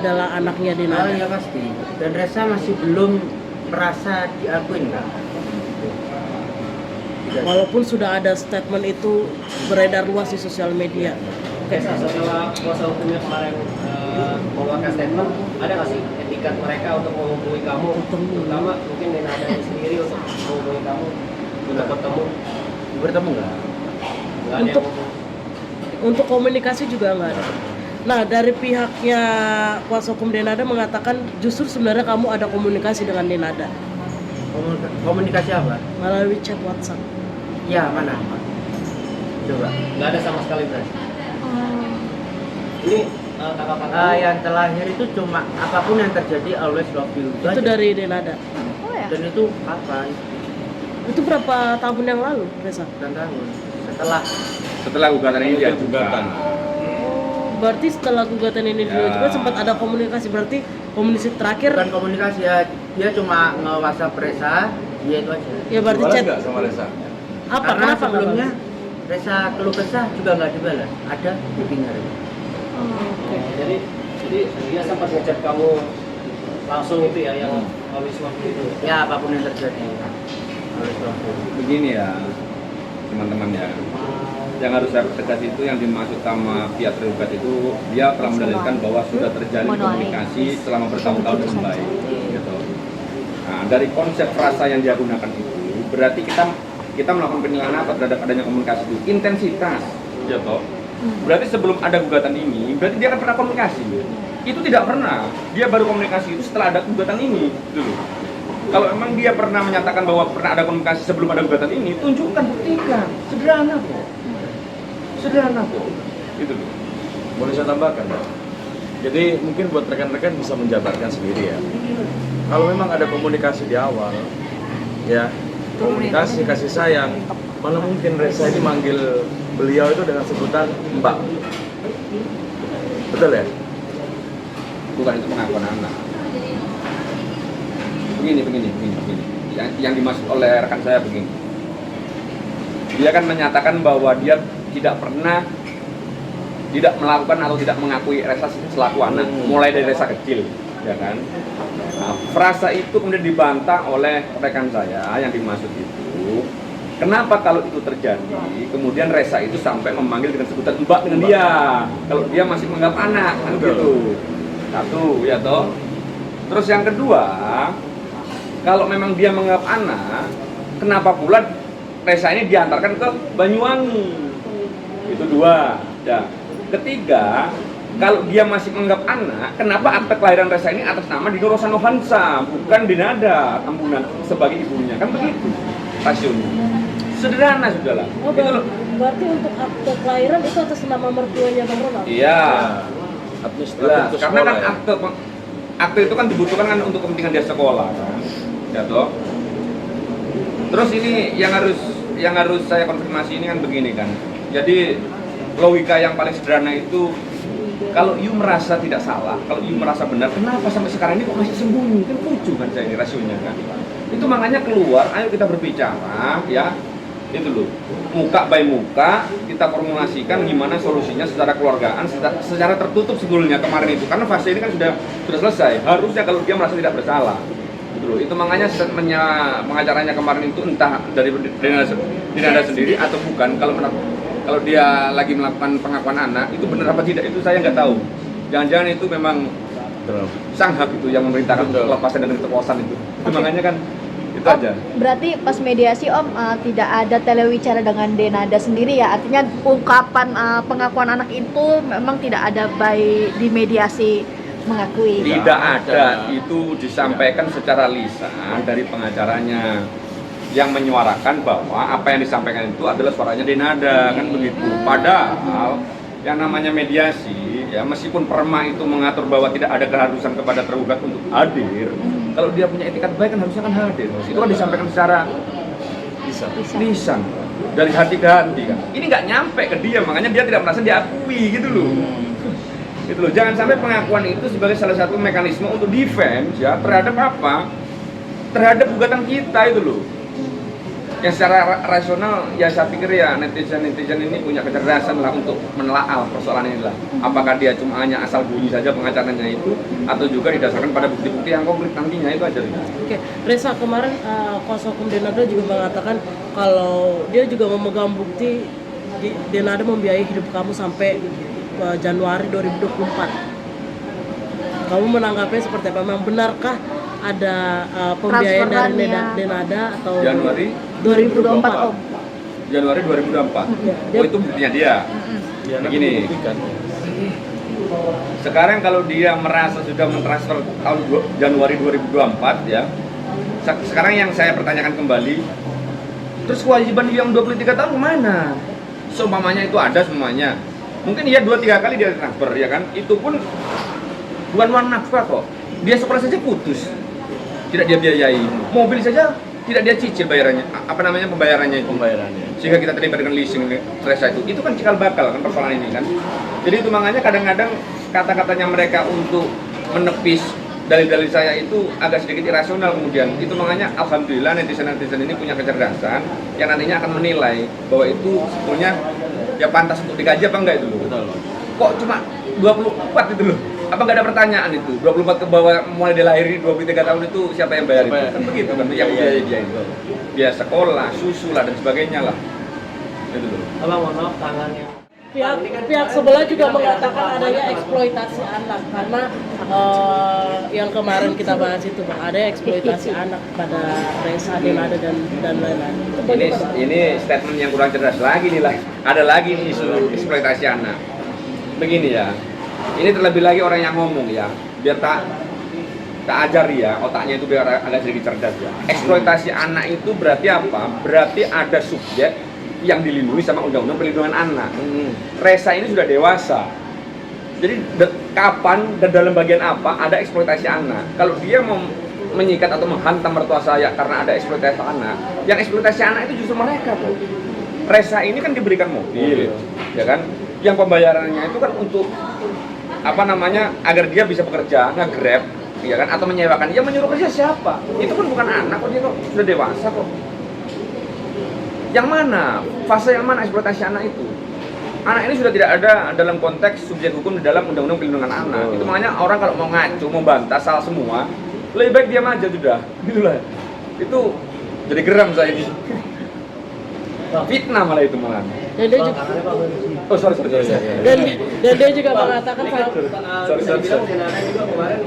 adalah anaknya Denada? Ya pasti. Dan Reza masih belum merasa diakuin kan? Walaupun sudah ada statement itu beredar luas di sosial media. Oke, setelah kuasa hukumnya kemarin mengeluarkan statement, ada nggak sih etikat mereka untuk menghubungi kamu, terutama mungkin Denada sendiri untuk menghubungi kamu untuk bertemu nggak? Untuk komunikasi juga nggak ada. Nah, dari pihaknya kuasa hukum Denada mengatakan justru sebenarnya kamu ada komunikasi dengan Denada. Komunikasi apa? Melalui chat WhatsApp. Ya, mana? Coba. Nggak ada sama sekali berarti. Ini tanggapan Yang terlahir itu cuma apapun yang terjadi always love you. Itu aja. dari Denada. Oh ya. Dan itu kapan? Itu berapa tahun yang lalu, Reza? 9 tahun. Setelah gugatan ini diajukan. Berarti setelah gugatan ini diajukan sempat ada komunikasi, berarti komunikasi terakhir. Bukan komunikasi ya, dia cuma nge-WhatsApp Reza, dia itu aja. Ya berarti Balas chat. nggak sama Reza? Apa? Karena Kenapa nggak sebelumnya balas? Reza keluh kesah juga nggak dibalas. Ada buktinya. Jadi dia sempat ngechat kamu langsung itu ya yang always love you itu. Ya apapun yang terjadi. Always love you. Begini ya, teman-teman ya. Yang harus saya tegas itu yang dimaksud sama pihak tergugat itu dia telah mendalilkan bahwa sudah terjalin komunikasi selama bertahun-tahun dengan baik. Gitu. Nah, dari konsep frasa yang dia gunakan itu berarti kita melakukan penilaian apa terhadap adanya komunikasi itu intensitas, ya toh. Berarti sebelum ada gugatan ini berarti dia kan pernah komunikasi. Itu tidak pernah. Dia baru komunikasi itu setelah ada gugatan ini, dulu. Kalau memang dia pernah menyatakan bahwa pernah ada komunikasi sebelum ada gugatan ini, tunjukkan, buktikan. Sederhana kok. Sederhana kok. Gitu loh. Boleh saya tambahkan, Pak? Jadi mungkin buat rekan-rekan bisa menjabarkan sendiri ya. Kalau memang ada komunikasi di awal, ya komunikasi kasih sayang, mana mungkin Reza ini manggil beliau itu dengan sebutan Mbak. Betul ya? Bukan itu pengakuan anak. Begini. Yang dimaksud oleh rekan saya begini. Dia kan menyatakan bahwa dia tidak pernah tidak melakukan atau tidak mengakui Reza selaku anak, mulai dari Reza kecil, ya kan? Nah, frasa itu kemudian dibantah oleh rekan saya yang dimaksud itu. Kenapa kalau itu terjadi, kemudian Reza itu sampai memanggil dengan sebutan Mbak dengan dia, kalau dia masih menganggap anak, kan gitu. Satu, ya toh. Terus yang kedua, kalau memang dia menganggap anak, kenapa pula Reza ini diantarkan ke Banyuwangi? Itu dua. Ya. Ketiga, kalau dia masih menganggap anak, kenapa akte kelahiran Reza ini atas nama Dino Rosanohansa, bukan Denada Tambunan sebagai ibunya? Kan begitu rasionya. Sederhana sudahlah. Oh, berarti untuk akte kelahiran itu atas nama mertuanya Bang Ronald? Iya. Administratif Karena kan ya? akte itu kan dibutuhkan kan untuk kepentingan dia sekolah kan. Ya toh. Terus ini yang harus saya konfirmasi ini kan begini kan. Jadi logika yang paling sederhana itu, kalau you merasa tidak salah, kalau you merasa benar, kenapa sampai sekarang ini kok masih sembunyi? Kan lucu kan saya ini rasionya kan. Itu makanya keluar, ayo kita berbicara ya. Itu loh, muka by muka kita formulasikan gimana solusinya secara keluargaan, secara tertutup sebetulnya kemarin itu, karena fase ini kan sudah selesai. Harusnya kalau dia merasa tidak bersalah, gitu loh. Itu makanya statementnya pengacaranya kemarin itu entah dari Denada sendiri atau bukan. Kalau dia lagi melakukan pengakuan anak itu benar apa tidak itu saya nggak tahu. Jangan-jangan itu memang sang hak itu yang memerintahkan untuk lepasan dari kekuasaan itu. Makanya kan itu aja. Berarti pas mediasi Om tidak ada telewicara dengan Denada sendiri ya? Artinya ungkapan pengakuan anak itu memang tidak ada di mediasi mengakui? Tidak ada, itu disampaikan secara lisan dari pengacaranya yang menyuarakan bahwa apa yang disampaikan itu adalah suaranya Denada, kan begitu. Padahal yang namanya mediasi ya, meskipun perma itu mengatur bahwa tidak ada keharusan kepada tergugat untuk hadir, kalau dia punya etikat baik kan harusnya kan hadir. Itu kan disampaikan secara lisan dari hati ke hati kan. Ini nggak nyampe ke dia, makanya dia tidak merasa diakui gitu loh. Gitu loh. Jangan sampai pengakuan itu sebagai salah satu mekanisme untuk defense ya terhadap apa? Terhadap gugatan kita itu loh. Yang secara rasional ya saya pikir ya netizen ini punya kecerdasan lah untuk menelaah persoalan ini lah. Apakah dia cuma hanya asal bunyi saja pengacaranya itu, atau juga didasarkan pada bukti-bukti yang konkret nantinya itu aja. Oke, Reza, kemarin kuasa hukum Denada juga mengatakan kalau dia juga memegang bukti Denada membiayai hidup kamu sampai Januari 2024. Kamu menanggapinya seperti apa? Memang benarkah ada pembiayaan dari Denada atau Januari 2024 Om. Januari 2024. Ya, Oh, itu buktinya dia. Ya, Begini. buktikan. Sekarang kalau dia merasa sudah mentransfer tahun Januari 2024 ya. Sekarang yang saya pertanyakan kembali, terus kewajiban dia yang 23 tahun kemana? Seumpamanya itu ada semuanya. Mungkin iya 2-3 kali dia transfer ya kan. Itu pun bukan uang nafkah kok. Dia sekolah saja putus. Tidak dia biayai. Mobil saja tidak dia cicil bayarannya. Apa namanya pembayarannya itu? Pembayarannya. Sehingga kita terlibat dengan leasing Reza itu kan cikal bakal kan persoalan ini kan. Jadi itu makanya kadang-kadang kata-katanya mereka untuk menepis dalil-dalil saya itu agak sedikit irasional kemudian. Itu makanya alhamdulillah netizen-netizen ini punya kecerdasan yang nantinya akan menilai bahwa itu sebetulnya ya pantas untuk dikaji apa enggak itu loh. Betul. Kok cuma 24 itu loh. Apa nggak ada pertanyaan itu? 24 ke bawah mulai dilahiri 23 tahun itu siapa yang bayar itu? Kan begitu kan yang biaya dia itu. Biaya sekolah, susu lah dan sebagainya lah. Itu loh. Abang, mohon maaf, tangannya. Pihak sebelah juga mengatakan adanya eksploitasi anak karena yang kemarin kita bahas itu Bang, ada eksploitasi anak pada Reza, Denada dan lain-lain. Itu bagaimana? Ini statement yang kurang cerdas lagi nih lah. Ada lagi nih isu eksploitasi anak. Begini ya. Ini terlebih lagi orang yang ngomong ya, biar tak ajari ya, otaknya itu biar agak sedikit cerdas ya. Eksploitasi anak itu berarti apa? Berarti ada subjek yang dilindungi sama Undang-Undang Perlindungan Anak. Reza ini sudah dewasa. Jadi kapan dan dalam bagian apa ada eksploitasi anak? Kalau dia mau menyikat atau menghantam mertua saya karena ada eksploitasi anak, yang eksploitasi anak itu justru mereka tuh. Reza ini kan diberikan mobil, ya kan? Yang pembayarannya itu kan untuk apa namanya agar dia bisa bekerja, nge-grab, ya kan? Atau menyewakan. Yang menyuruh kerja siapa? Itu kan bukan anak kok, dia kok sudah dewasa kok. Yang mana? Fase yang mana eksploitasi anak itu? Anak ini sudah tidak ada dalam konteks subjek hukum di dalam Undang-Undang Perlindungan Anak. Itu makanya orang kalau mau ngacu, mau bantah salah semua, lebih baik diam aja sudah. Gitu lah. Itu jadi geram saya ini. Fitnah malah itu malah. Dan dia juga, Tangannya Pak Bersih. Oh sorry. dan dia juga mengatakan Sorry. Mungkin ada juga kemarin